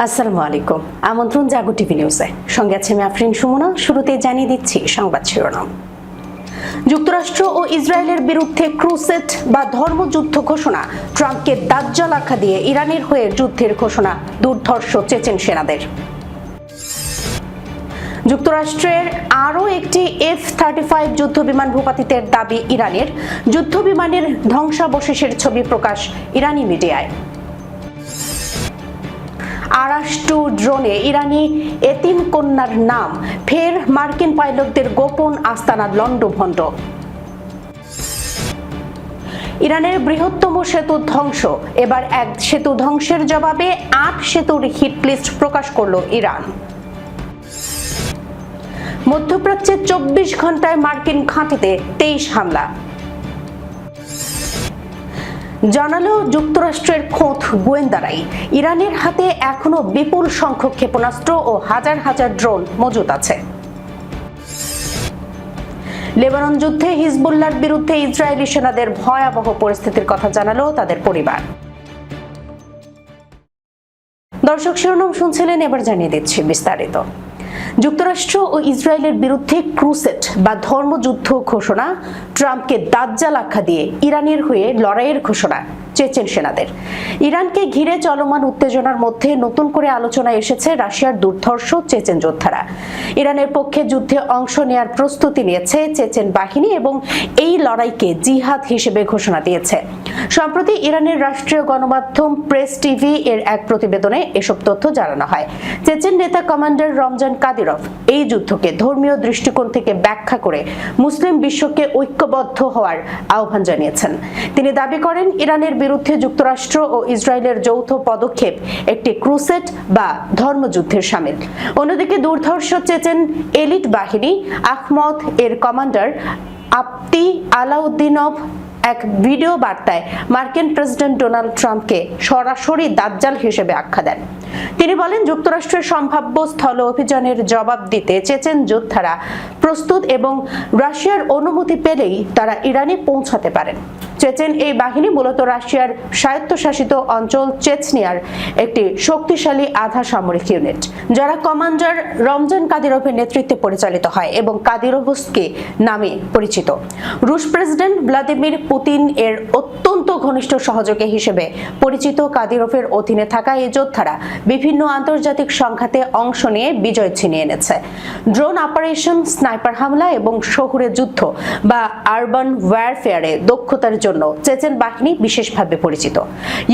আসসালামু আলাইকুম। আমন্ত্রণ জাগো টিভি নিউজে। সঙ্গে আছে আমি আফরিন সুমনা। শুরুতে জানিয়ে দিচ্ছি সংবাদ শিরোনাম। যুক্তরাষ্ট্র ও ইসরায়েলের বিরুদ্ধে ক্রুসেড বা ধর্মযুদ্ধ ঘোষণা, ট্রাম্পকে দাজ্জাল আখ্যা দিয়ে ইরানের হয়ে যুদ্ধের ঘোষণা দুর্ধর্ষ চেচেন সেনাদের। যুক্তরাষ্ট্রের আরও একটি F-35 যুদ্ধবিমান ভূপাতিতের দাবি ইরানের। যুদ্ধবিমানের ধ্বংসাবশেষের ছবি প্রকাশ ইরানি মিডিয়ায়। আরাশ-2 ড্রোনে ইরানি এতিম কন্যার নাম, ফের মার্কিন পাইলটদের গোপন আস্তানা লন্ডভন্ড। ইরানের বৃহত্তম সেতু ধ্বংস, এবার এক সেতু ধ্বংসের জবাবে 8 সেতুর হিটলিস্ট প্রকাশ করল ইরান। মধ্যপ্রাচ্যে 24 ঘন্টায় মার্কিন ঘাঁটিতে 23 হামলা। জানালো যুক্তরাষ্ট্রের খোদ গোয়েন্দারাই, ইরানের হাতে এখনো বিপুল সংখ্যক ক্ষেপণাস্ত্র ও হাজার হাজার ড্রোন মজুদ আছে। লেবানন যুদ্ধে হিজবুল্লাহর বিরুদ্ধে ইসরায়েলি সেনাদের ভয়াবহ পরিস্থিতির কথা জানালো তাদের পরিবার। দর্শক, শিরোনাম শুনছিলেন, এবার জানিয়ে দিচ্ছি বিস্তারিত। যুক্তরাষ্ট্র ও ইসরায়েলের বিরুদ্ধে ক্রুসেড বা ধর্মযুদ্ধ ঘোষণা, ট্রাম্পকে দাজ্জাল আখ্যা দিয়ে ইরানের হয়ে লড়াইয়ের ঘোষণা চেচেন সেনাদের। ইরানকে ঘিরে চলমান উত্তেজনার মধ্যে নতুন করে আলোচনায় এসেছে রাশিয়ার দুর্ধর্ষ চেচেন যোদ্ধারা। ইরানের পক্ষে যুদ্ধে অংশ নেয়ার প্রস্তুতি নিয়েছে চেচেন বাহিনী এবং এই লড়াইকে জিহাদ হিসেবে ঘোষণা দিয়েছে। সম্প্রতি ইরানের রাষ্ট্রীয় গণমাধ্যম প্রেস টিভি এর এক প্রতিবেদনে এসব তথ্য জানানো হয়। চেচেন নেতা কমান্ডার রমজান কাদিরভ এই যুদ্ধকে ধর্মীয় দৃষ্টিকোণ থেকে ব্যাখ্যা করে মুসলিম বিশ্বকে ঐক্যবদ্ধ হওয়ার আহ্বান জানিয়েছেন। তিনি দাবি করেন, ইরানের বিরুদ্ধে যুক্তরাষ্ট্র ও ইসরায়েলের যৌথ পদক্ষেপ একটি ক্রুসেড বা ধর্মযুদ্ধের শামিল। অন্যদিকে দুর্ধর্ষ চেচেন এলিট বাহিনী আহমদ এর কমান্ডার আপ্তি আলাউদ্দিনভ এক ভিডিও বার্তায় মার্কিন প্রেসিডেন্ট ডোনাল্ড ট্রাম্পকে সরাসরি দাজ্জাল হিসেবে আখ্যা দেন। তিনি বলেন, যুক্তরাষ্ট্রের সম্ভাব্য স্থল অভিযানের জবাব দিতে চেচেন যোদ্ধারা প্রস্তুত এবং রাশিয়ার অনুমতি পেলেই তারা ইরানে পৌঁছাতে পারেন। চেচেন এই বাহিনী মূলত রাশিয়ার স্বায়ত্তশাসিত অঞ্চল চেচনিয়ার একটি শক্তিশালী আধা সামরিক ইউনিট, যারা কমান্ডার রমজান কাদিরভের নেতৃত্বে পরিচালিত হয় এবং কাদিরভস্কি নামে পরিচিত। রুশ প্রেসিডেন্ট ভ্লাদিমির পুতিন এর অত্যন্ত ঘনিষ্ঠ সহযোগী হিসেবে পরিচিত কাদিরভের অধীনে থাকা এই যোদ্ধারা বিভিন্ন আন্তর্জাতিক সংঘাতে অংশ নিয়ে বিজয় ছিনিয়ে এনেছে। ড্রোন অপারেশন, স্নাইপার হামলা এবং শহুরে যুদ্ধ বা আরবান ওয়ারফেয়ারে দক্ষতার জন্য চেচেন বাহিনী বিশেষভাবে পরিচিত।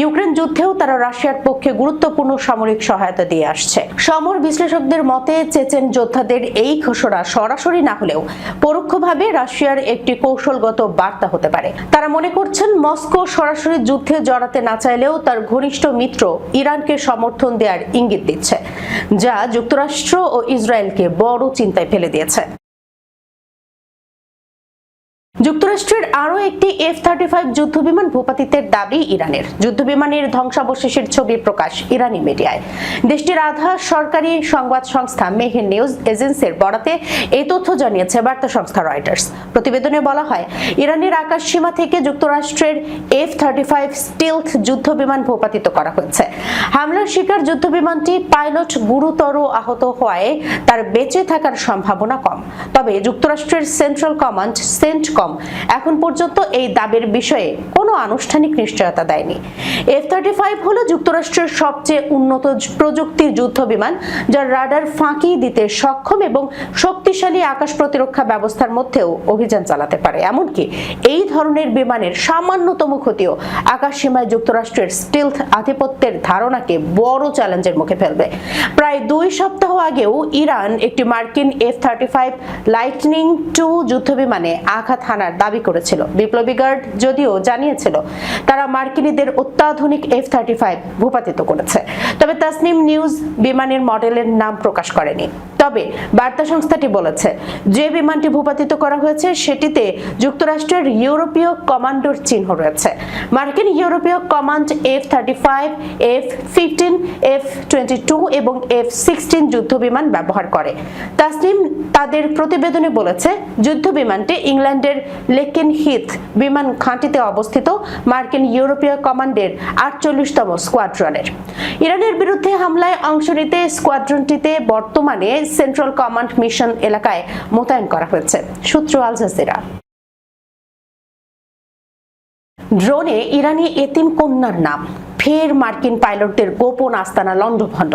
ইউক্রেন যুদ্ধেও তারা রাশিয়ার পক্ষে গুরুত্বপূর্ণ সামরিক সহায়তা দিয়ে আসছে। সমর বিশ্লেষকদের মতে, চেচেন যোদ্ধাদের এই ঘোষণা সরাসরি না হলেও পরোক্ষভাবে রাশিয়ার একটি কৌশলগত বার্তা হতে পারে। তারা মনে করছেন, মস্কো সরাসরি যুদ্ধে জড়াতে না চাইলেও তার ঘনিষ্ঠ মিত্র ইরানকে সমর্থন দেওয়ার ইঙ্গিত দিচ্ছে, যা যুক্তরাষ্ট্র ও ইসরায়েলকে বড় চিন্তায় ফেলে দিয়েছে। যুক্তরাষ্ট্রের আরও একটি F-35 যুদ্ধবিমান ভূপাতিতের দাবি ইরানের। যুদ্ধবিমানের ধ্বংসাবশেষের ছবি প্রকাশ ইরানি মিডিয়ায়। দেশটির আধা সরকারি সংবাদ সংস্থা মেহের নিউজ এজেন্সির বরাতে এই তথ্য জানিয়েছে বার্তা সংস্থা রয়টার্স। প্রতিবেদনে বলা হয়, ইরানের আকাশ সীমা থেকে যুক্তরাষ্ট্রের F-35 স্টিলথ যুদ্ধবিমান ভূপাতিত করা হয়েছে। হামলার শিকার যুদ্ধবিমানটি পাইলট গুরুতর আহত হওয়ায় তার বেঁচে থাকার সম্ভাবনা কম। তবে যুক্তরাষ্ট্রের সেন্ট্রাল কমান্ড সেন্টকম এখন পর্যন্ত এই দাবির বিষয়ে কোনো আনুষ্ঠানিক নিশ্চয়তা দেয়নি। F-35 হলো যুক্তরাষ্ট্রের সবচেয়ে উন্নত প্রযুক্তির যুদ্ধবিমান, যার রাডার ফাঁকি দিতে সক্ষম এবং শক্তিশালী আকাশ প্রতিরক্ষা ব্যবস্থার মধ্যেও অভিযান চালাতে পারে। এমনকি এই ধরনের বিমানের সামান্যতম ক্ষতিও আকাশ সীমায় যুক্তরাষ্ট্রের স্টিলথ আধিপত্যের ধারণাকে বড় চ্যালেঞ্জের মুখে ফেলবে। প্রায় 2 সপ্তাহ আগেও ইরান একটি মার্কিন F-35 লাইটনিং 2 যুদ্ধবিমানে আঘাত হানার দাবি করেছিল। বিপ্লবী গার্ড যদিও জানিয়েছিল তারা মার্কিনীদের অত্যাধুনিক F-35 ভূপাতিত করেছে, তবে তাসনিম নিউজ বিমানের মডেলের নাম প্রকাশ করেনি। তবে বার্তা সংস্থাটি বলেছে যে বিমানটি ভূপাতিত করা হয়েছে সেটিতে যুক্তরাষ্ট্রের ইউরোপীয় কমান্ডোর চিহ্ন রয়েছে। মার্কিন ইউরোপীয় কমান্ড F-35, F-15, F-22 এবং F-16 যুদ্ধ বিমান ব্যবহার করে। তাসনিম তাদের প্রতিবেদনে বলেছে যুদ্ধ বিমানটি ইংল্যান্ডের লেকেনহিথ বিমান ঘাঁটিতে অবস্থিত মার্কিন ইউরোপীয় কমান্ডের 48তম স্কোয়াড্রনের। ইরানের বিরুদ্ধে হামলায় অংশ নিতে স্কোয়াড্রনটিতে বর্তমানে সেন্ট্রাল কমান্ড মিশন এলাকায় মোতায়েন করা হয়েছে। সূত্র আল জাজিরা। ড্রোনে ইরানি এতিম কন্যার নাম, ফের মার্কিন পাইলটদের গোপন আস্তানা লন্ডভন্ড।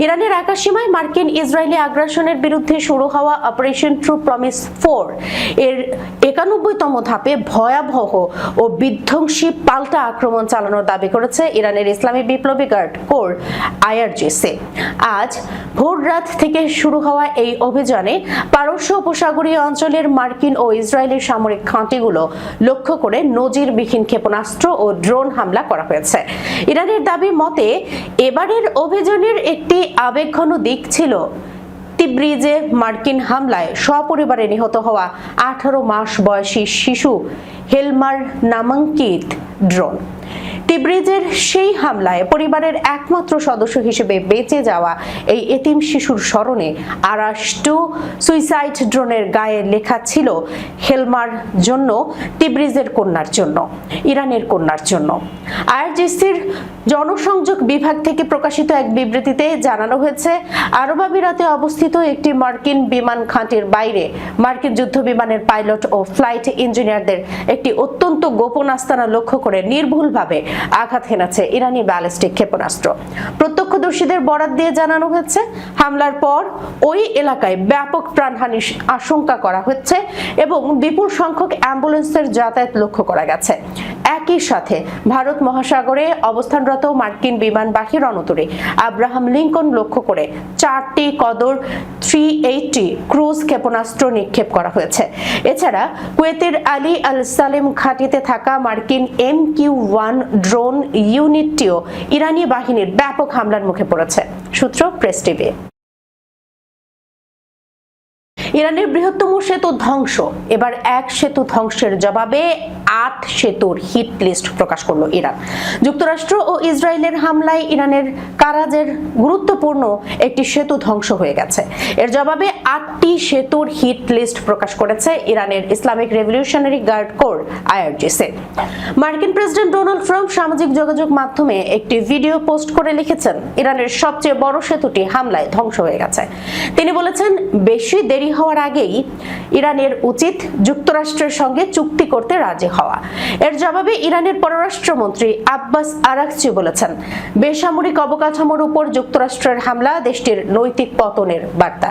ইরানের আকাশসীমায় মার্কিন ইসরায়েলি আগ্রাসনের বিরুদ্ধে শুরু হওয়া অপারেশন ট্রু প্রমিস 4 এর 91তম ধাপে ভয়াবহ ও বিধ্বংসী পাল্টা আক্রমণ চালানোর দাবি করেছে ইরানের ইসলামী বিপ্লবী গার্ড কোর IRGC। আজ ভোররাত থেকে শুরু হওয়া এই অভিযানে পারস্য উপসাগরীয় অঞ্চলের মার্কিন ও ইসরায়েলি সামরিক ঘাঁটিগুলো লক্ষ্য করে নজিরবিহীন ক্ষেপণাস্ত্র ও ড্রোন হামলা করা হয়েছে। ইরানের দাবি মতে এবারের অভিযানের একটি আবেগঘন দিক ছিল তিব্রিজে মার্কিন হামলায় সপরিবারে নিহত হওয়া 18 মাস বয়সী শিশু হেলমার নামাঙ্কিত ড্রোন। তিব্রিজের সেই হামলায় পরিবারের একমাত্র সদস্য হিসেবে বেঁচে যাওয়া এই এতিম শিশুর স্মরণে আরাশ 2 সুইসাইড ড্রোনের গায়ে লেখা ছিল হেলমার জন্য, তিব্রিজের কন্যার জন্য, ইরানের কন্যার জন্য। IRGCর জনসংযোগ বিভাগ থেকে প্রকাশিত এক বিবৃতিতে জানানো হয়েছে আরব আমিরাতে অবস্থিত একটি মার্কিন বিমান ঘাঁটির বাইরে মার্কিন যুদ্ধ বিমানের পাইলট ও ফ্লাইট ইঞ্জিনিয়ারদের একটি অত্যন্ত গোপন আস্তানা লক্ষ্য করে নির্ভুলভাবে আঘাত হেনেছে ইরানি ব্যালিস্টিক ক্ষেপণাস্ত্র। প্রত্যক্ষদর্শীদের বরাত দিয়ে জানানো হয়েছে হামলার পর ওই এলাকায় ব্যাপক প্রাণহানির আশঙ্কা করা হচ্ছে এবং বিপুল সংখ্যক অ্যাম্বুলেন্সের যাতায়াত লক্ষ্য করা গেছে। একই সাথে ভারত মহাসাগরে অবস্থানরত মার্কিন বিমানবাহী রণতরী আব্রাহাম লিঙ্কন লক্ষ্য করে 4টি কদর 380 ক্রুজ ক্ষেপণাস্ত্র নিক্ষেপ করা হয়েছে। এছাড়া কুয়েতের আলী আল সালেম ঘাঁটিতে থাকা মার্কিন MQ-1 ড্রোন ইউনিটটিও ইরানি বাহিনীর ব্যাপক হামলার মুখে পড়েছে। সূত্র প্রেস টিভি। ইরানের বৃহত্তম সেতু ধ্বংস, এবার এক সেতু ধ্বংসের জবাবে 8 সেতুর হিট লিস্ট প্রকাশ করলো ইরান। যুক্তরাষ্ট্র ও ইসরায়েলের হামলায় ইরানের কারাজের গুরুত্বপূর্ণ একটি সেতু ধ্বংস হয়ে গেছে। এর জবাবে 8টি সেতুর হিট লিস্ট প্রকাশ করেছে ইরানের Islamic Revolutionary Guard Corps IRGC। মার্কিন প্রেসিডেন্ট ডোনাল্ড ট্রাম্প সামাজিক যোগাযোগ মাধ্যমে একটি ভিডিও পোস্ট করে লিখেছেন ইরানের সবচেয়ে বড় সেতুটি হামলায় ধ্বংস হয়ে গেছে। তিনি বলেছেন বেশি দেরি হওয়ার আগেই ইরানের উচিত যুক্তরাষ্ট্রের সঙ্গে চুক্তি করতে রাজি হওয়া। এর জবাবে ইরানের পররাষ্ট্রমন্ত্রী আব্বাস আরাকচি বলেছেন বেসামরিক অবকাঠামোর উপর যুক্তরাষ্ট্রের হামলা দেশটির নৈতিক পতনের বার্তা।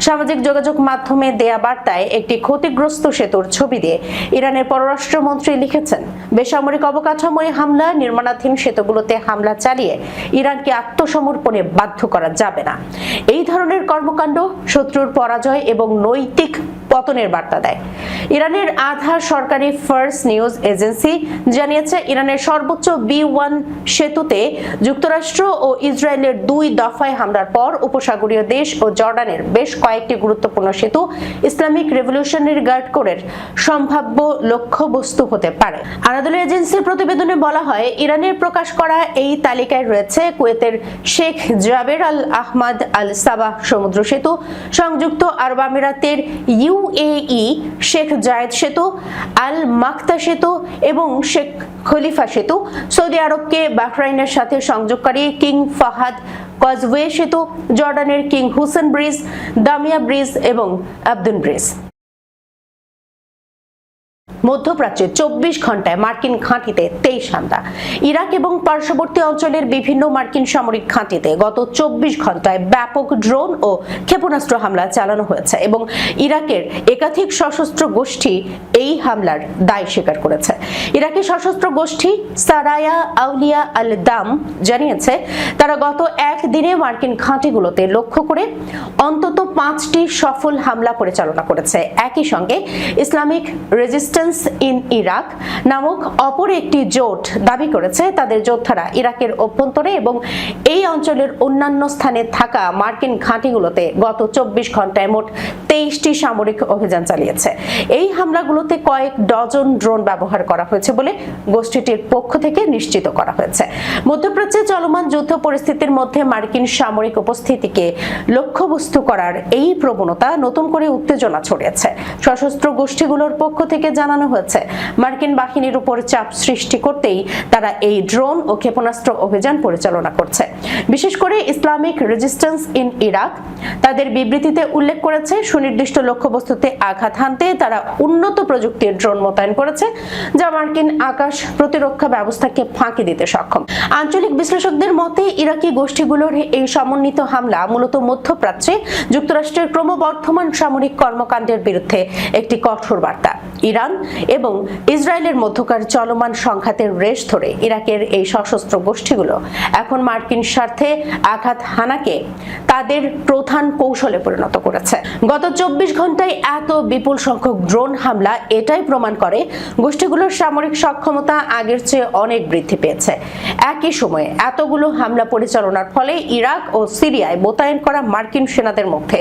সামাজিক যোগাযোগ মাধ্যমে দেয়া বার্তায় একটি ক্ষতিগ্রস্ত সেতুর ছবি দিয়ে ইরানের পররাষ্ট্রমন্ত্রী লিখেছেন বেসামরিক অবকাঠামোয় হামলা, নির্মাণাধীন সেতুগুলোতে হামলা চালিয়ে ইরানকে আত্মসমর্পণে বাধ্য করা যাবে না। এই ধরনের কর্মকাণ্ড শত্রুর পরাজয় এবং নৈতিক পতনের বার্তা দেয়। ইরানের আধা সরকারি ফার্স নিউজ এজেন্সি জানিয়েছে ইরানের সর্বোচ্চ B1 সেতুতে যুক্তরাষ্ট্র ও ইসরায়েলের 2 দফায় হামলার পর উপসাগরীয় দেশ ও জর্ডানের বেশ কয়েকটি গুরুত্বপূর্ণ সেতু ইসলামিক রেভলিউশনারি গার্ড কোরের সম্ভাব্য লক্ষ্যবস্তু হতে পারে। আনাদোলিয়া এজেন্সির প্রতিবেদনে বলা হয় ইরানের প্রকাশ করা এই তালিকায় রয়েছে কুয়েতের শেখ জাবের আল আহমদ আল সাবাহ সমুদ্র সেতু, সংযুক্ত আরব আমিরাতের UAE শেখ জায়েদ সেতু, আল মাকতা সেতু এবং শেখ খলিফা সেতু, সৌদি আরবকে বাহরাইনের সাথে সংযোগকারী কিং ফাহাদ কজওয়ে সেতু, জর্ডানের কিং হুসেন ব্রিজ, দামিয়া ব্রিজ এবং আবদুন ব্রিজ। মধ্যপ্রাচ্যে 24 ঘন্টায় মার্কিন ঘাঁটিতে 23 হামলা। ইরাক এবং পার্শ্ববর্তী অঞ্চলের বিভিন্ন মার্কিন সামরিক ঘাঁটিতে গত 24 ঘন্টায় ব্যাপক ড্রোন ও ক্ষেপণাস্ত্র হামলা চালানো হয়েছে এবং ইরাকের একাধিক সশস্ত্র গোষ্ঠী এই হামলার দায় স্বীকার করেছে। ইরাকি সশস্ত্র গোষ্ঠী সারায়া আউলিয়া আল দাম জানিয়েছে তারা গত একদিনে মার্কিন ঘাঁটিগুলোতে লক্ষ্য করে অন্তত 5টি সফল হামলা পরিচালনা করেছে। একই সঙ্গে Islamic resistance resistance in Iraq নামক অপর একটি জোট দাবি করেছে তাদের যোদ্ধারা ইরাকের অভ্যন্তরে এবং এই অঞ্চলের অন্যান্য স্থানে থাকা মার্কিন ঘাঁটিগুলোতে গত 24 ঘন্টায় মোট 23টি সামরিক অভিযান চালিয়েছে। এই হামলাগুলোতে কয়েক ডজন ড্রোন ব্যবহার করা হয়েছে বলে গোষ্ঠীটির পক্ষ থেকে নিশ্চিত করা হয়েছে। মধ্যপ্রাচ্যে চলমান যুদ্ধ পরিস্থিতির মধ্যে মার্কিন সামরিক উপস্থিতিকে লক্ষ্যবস্তু করার এই প্রবণতা নতুন করে উত্তেজনা ছড়িয়েছে। সশস্ত্র গোষ্ঠীগুলোর পক্ষ থেকে জানানো হয়েছে মার্কিন বাহিনীর উপর চাপ সৃষ্টি করতেই তারা এই ড্রোন ও ক্ষেপণাস্ত্র অভিযান পরিচালনা করছে। বিশেষ করে ইসলামিক রেজিস্ট্যান্স ইন ইরাক তাদের বিবৃতিতে উল্লেখ করেছে সুনির্দিষ্ট লক্ষ্যবস্তুতে আঘাত হানতে তারা উন্নত প্রযুক্তির ড্রোন মোতায়েন করেছে, যা মার্কিন আকাশ প্রতিরক্ষা ব্যবস্থাকে ফাঁকি দিতে সক্ষম। আঞ্চলিক বিশ্লেষকদের মতে ইরাকি গোষ্ঠীগুলোর এই সমন্বিত হামলা মূলত মধ্যপ্রাচ্যে যুক্তরাষ্ট্রের ক্রমবর্ধমান সামরিক কর্মকাণ্ডের বিরুদ্ধে একটি কঠোর বার্তা। ইরান এবং ইসরায়েলের মধ্যকার চলমান সংঘাতের রেশ ধরে ইরাকের এই সশস্ত্র গোষ্ঠীগুলো এখন মার্কিন স্বার্থে আঘাত হানাকে তাদের প্রধান কৌশলে পরিণত করেছে। গত 24 ঘন্টায় এত বিপুল সংখ্যক ড্রোন হামলা এটাই প্রমাণ করে গোষ্ঠীগুলোর সামরিক সক্ষমতা আগের চেয়ে অনেক বৃদ্ধি পেয়েছে। একই সময়ে এতগুলো হামলা পরিচালনার ফলে ইরাক ও সিরিয়ায় মোতায়েন করা মার্কিন সেনাদের মধ্যে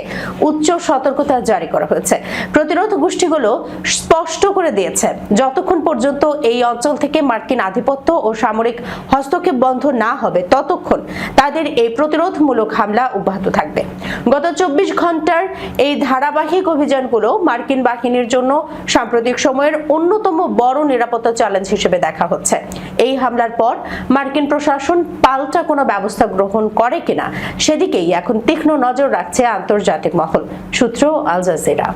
উচ্চ সতর্কতা জারি করা হয়েছে। প্রতিরোধ গোষ্ঠীগুলো স্পষ্ট করে দিয়েছে যতক্ষণ পর্যন্ত এই অঞ্চল থেকে মার্কিন আধিপত্য ও সামরিক হস্তক্ষেপ বন্ধ না হবে ততক্ষণ তাদের এই প্রতিরোধমূলক হামলা অব্যাহত থাকবে। গত 24 ঘন্টার এই ধারাবাহিক অভিযানগুলো মার্কিন বাহিনীর জন্য সাম্প্রতিক সময়ের অন্যতম বড় নিরাপত্তা চ্যালেঞ্জ হিসেবে দেখা হচ্ছে। এই হামলার পর মার্কিন প্রশাসন পাল্টা কোনো ব্যবস্থা গ্রহণ করে কিনা সেদিকেই এখন তীক্ষ্ণ নজর রাখছে আন্তর্জাতিক মহল। সূত্র আল জাজিরা।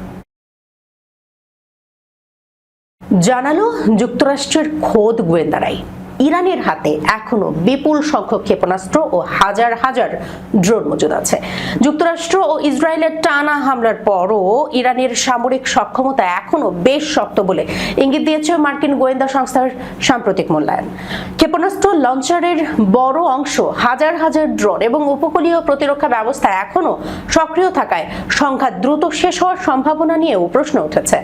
জানালো যুক্তরাষ্ট্রের খোদ গোয়েন্দারাই ইরানের হাতে এখনো বিপুল সংখ্যক ক্ষেপণাস্ত্র ও হাজার হাজার ড্রোন মজুদ আছে। যুক্তরাষ্ট্র ও ইসরায়েলের টানা হামলার পরও ইরানের সামরিক সক্ষমতা এখনো বেশ শক্ত বলে ইঙ্গিত দিয়েছে মার্কিন গোয়েন্দা সংস্থার সাম্প্রতিক মূল্যায়ন। ক্ষেপণাস্ত্র লঞ্চারের বড় অংশ, হাজার হাজার ড্রোন এবং উপকূলীয় প্রতিরক্ষা ব্যবস্থা এখনো সক্রিয় থাকায় সংঘাত দ্রুত শেষ হওয়ার সম্ভাবনা নিয়েও প্রশ্ন উঠেছে।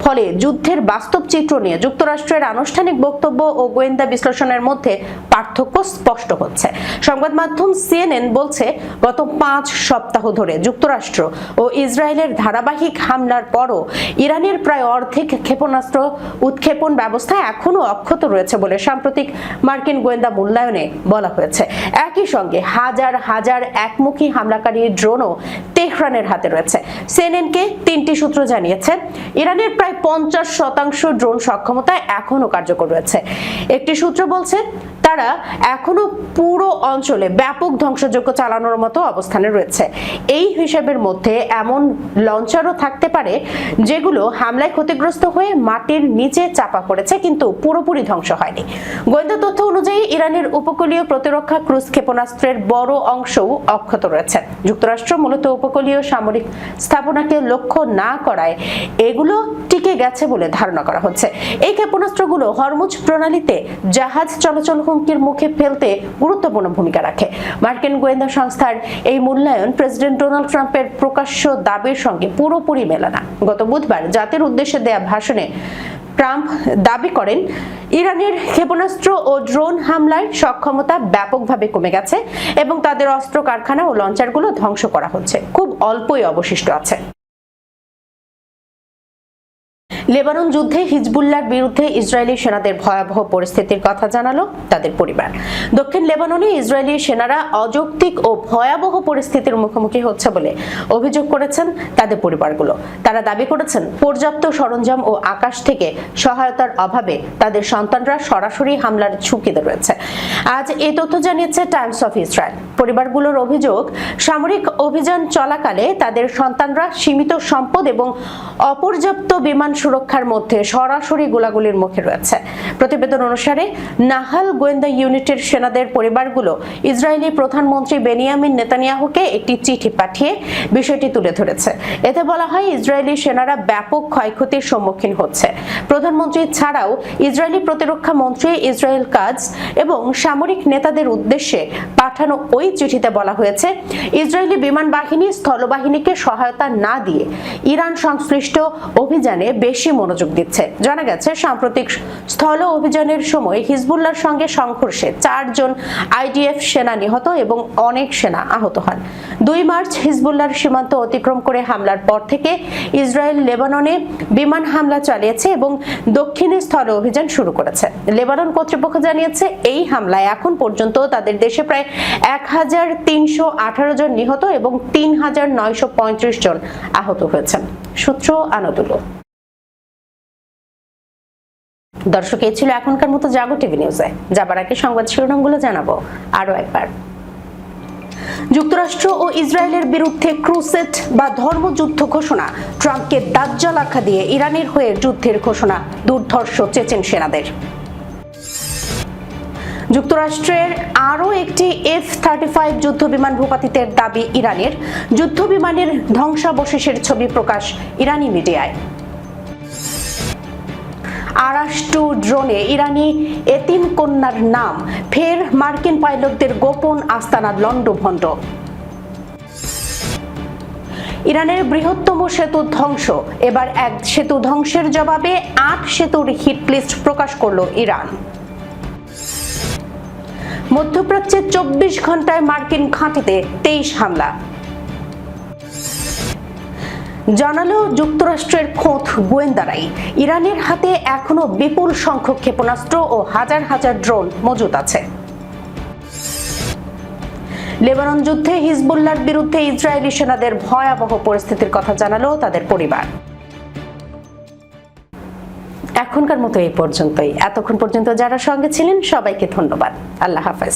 ফলে যুদ্ধের বাস্তব চিত্র নিয়ে যুক্তরাষ্ট্রের আনুষ্ঠানিক বক্তব্য ও গোয়েন্দা বিশ্লেষণের মধ্যে পার্থক্য স্পষ্ট হচ্ছে। সংবাদ মাধ্যম সিএনএন বলছে গত 5 সপ্তাহ ধরে যুক্তরাষ্ট্র ও ইসরায়েলের ধারাবাহিক হামলার পরও ইরানের প্রায় অর্ধেক ক্ষেপণাস্ত্র উৎক্ষেপণ ব্যবস্থা এখনো অক্ষত রয়েছে বলে সাম্প্রতিক মার্কিন গোয়েন্দা মূল্যায়নে বলা হয়েছে। একই সঙ্গে হাজার হাজার একমুখী হামলাকারী ড্রোনও তেহরানের হাতে রয়েছে। সিএনএনকে 3টি সূত্র জানিয়েছে ইরানের প্রায় 50% ড্রোন সক্ষমতা এখনো কার্যকর রয়েছে। একটি সূত্র বলছে তারা এখনো পুরো অঞ্চলে ব্যাপক ধ্বংসযজ্ঞ চালানোর মতো অবস্থানে রয়েছে। এই হিসাবের মধ্যে এমন লঞ্চারও থাকতে পারে যেগুলো হামলায় ক্ষতিগ্রস্ত হয়ে মাটির নিচে চাপা পড়েছে কিন্তু পুরোপুরি ধ্বংস হয়নি। গোয়েন্দা তথ্য অনুযায়ী ইরানের উপকূলীয় প্রতিরক্ষা ক্রুজ ক্ষেপণাস্ত্রের বড় অংশও অক্ষত রয়েছে। যুক্তরাষ্ট্র মূলত উপকূলীয় সামরিক স্থাপনাকে লক্ষ্য না করায় এগুলো টিকে গেছে বলে ধারণা করা হচ্ছে। এই ক্ষেপণাস্ত্রগুলো হরমুজ প্রণালীতে জাহাজ চলাচল হুমকির মুখে ফেলতে গুরুত্বপূর্ণ ভূমিকা রাখে। মার্কিন গোয়েন্দা সংস্থার এই মূল্যায়ন প্রেসিডেন্ট ডোনাল্ড ট্রাম্পের প্রকাশ্য দাবির সঙ্গে পুরোপুরি মেলে না। গত বুধবার জাতির উদ্দেশ্যে দেয়া ভাষণে ট্রাম্প দাবি করেন ইরানের ক্ষেপণাস্ত্র ও ড্রোন হামলায় সক্ষমতা ব্যাপকভাবে কমে গেছে এবং তাদের অস্ত্র কারখানা ও লঞ্চারগুলো ধ্বংস করা হচ্ছে, খুব অল্পই অবশিষ্ট আছে। লেবানন যুদ্ধে হিজবুল্লাহর বিরুদ্ধে ইসরায়েলি সেনাদের ভয়াবহ পরিস্থিতির কথা জানালো তাদের পরিবার। দক্ষিণ লেবাননে ইসরায়েলি সেনারা অযৌক্তিক ও ভয়াবহ পরিস্থিতির মুখোমুখি হচ্ছে বলে অভিযোগ করেছেন তাদের পরিবারগুলো। তারা দাবি করেছেন পর্যাপ্ত সরঞ্জাম ও আকাশ থেকে সহায়তার অভাবে তাদের সন্তানরা সরাসরি হামলার ঝুঁকিতে রয়েছে। আজ এই তথ্য জানিয়েছে টাইমস অফ ইসরায়েল। পরিবারগুলোর অভিযোগ, সামরিক অভিযান চলাকালে তাদের সন্তানরা সীমিত সম্পদ এবং অপর্যাপ্ত বিমান সুরক্ষার মধ্যে সরাসরি গোলাগুলির মুখে রয়েছে। প্রতিবেদন অনুসারে নাহাল গোয়েন্দা ইউনিটের সেনাদের পরিবারগুলো ইসরায়েলি প্রধানমন্ত্রী বেনিয়ামিন নেতানিয়াহুকে একটি চিঠি পাঠিয়ে বিষয়টি তুলে ধরেছে। এতে বলা হয় ইসরায়েলি সেনারা ব্যাপক ক্ষয়ক্ষতির সম্মুখীন হচ্ছে। প্রধানমন্ত্রী ছাড়াও ইসরায়েলি প্রতিরক্ষা মন্ত্রী ইসরায়েল কাজ এবং সামরিক নেতাদের উদ্দেশ্যে পাঠানো ওই চিঠিতে বলা হয়েছে ইসরায়েলি বিমান বাহিনী স্থলবাহিনীকে সহায়তা না দিয়ে ইরান সংশ্লিষ্ট অভিযানে বেশি বেশি মনোযোগ দিচ্ছে। জানা গেছে, সাম্প্রতিক স্থল অভিযানের সময় হিজবুল্লাহর সঙ্গে সংঘর্ষে 4 জন আইডিএফ সেনা নিহত এবং অনেক সেনা আহত হন। 2 মার্চ হিজবুল্লাহর সীমান্ত অতিক্রম করে হামলার পর থেকে ইসরায়েল লেবাননে বিমান হামলা চালিয়েছে এবং দক্ষিণে স্থল অভিযান শুরু করেছে। লেবানন কর্তৃপক্ষ জানিয়েছে, এই হামলায় এখন পর্যন্ত তাদের দেশে প্রায় 1318 জন নিহত এবং 3935 জন আহত হয়েছেন। সূত্র আনাদুলু। দর্শক, এই ছিল এখনকার মতো জাগো টিভি নিউজে। যাবার আগে সংবাদ শিরোনামগুলো জানাবো আরো একবার। যুক্তরাষ্ট্র ও ইসরায়েলের বিরুদ্ধে ক্রুসেড বা ধর্মযুদ্ধ ঘোষণা, ট্রাম্পকে দাজ্জাল আখ্যা দিয়ে ইরানের হয়ে যুদ্ধের ঘোষণা দুর্ধর্ষ চেচেন সেনাদের। যুক্তরাষ্ট্রের আরও একটি F-35 যুদ্ধবিমান ভূপাতিতের দাবি ইরানের। যুদ্ধবিমানের ধ্বংসাবশেষের ছবি প্রকাশ ইরানি মিডিয়ায়। আরাশ-2 ড্রোনে ইরানি এতিম কন্যার নাম, ফের মার্কিন পাইলটদের গোপন আস্তানা লন্ডভন্ড। ইরানের বৃহত্তম সেতু ধ্বংস, এবার এক সেতু ধ্বংসের জবাবে 8 সেতুর হিটলিস্ট প্রকাশ করল ইরান। মধ্যপ্রাচ্যে 24 ঘন্টায় মার্কিন ঘাঁটিতে 23 হামলা। জানালো যুক্তরাষ্ট্রের খোঁজ গোয়েন্দারাই, ইরানের হাতে এখনো বিপুল সংখ্যক ক্ষেপণাস্ত্র ও হাজার হাজার ড্রোন মজুত আছে। লেবানন যুদ্ধে হিজবুল্লাহর বিরুদ্ধে ইসরায়েলি সেনাদের ভয়াবহ পরিস্থিতির কথা জানালো তাদের পরিবার। এখনকার মতো এই পর্যন্তই। এতক্ষণ পর্যন্ত যারা সঙ্গে ছিলেন সবাইকে ধন্যবাদ। আল্লাহ হাফেজ।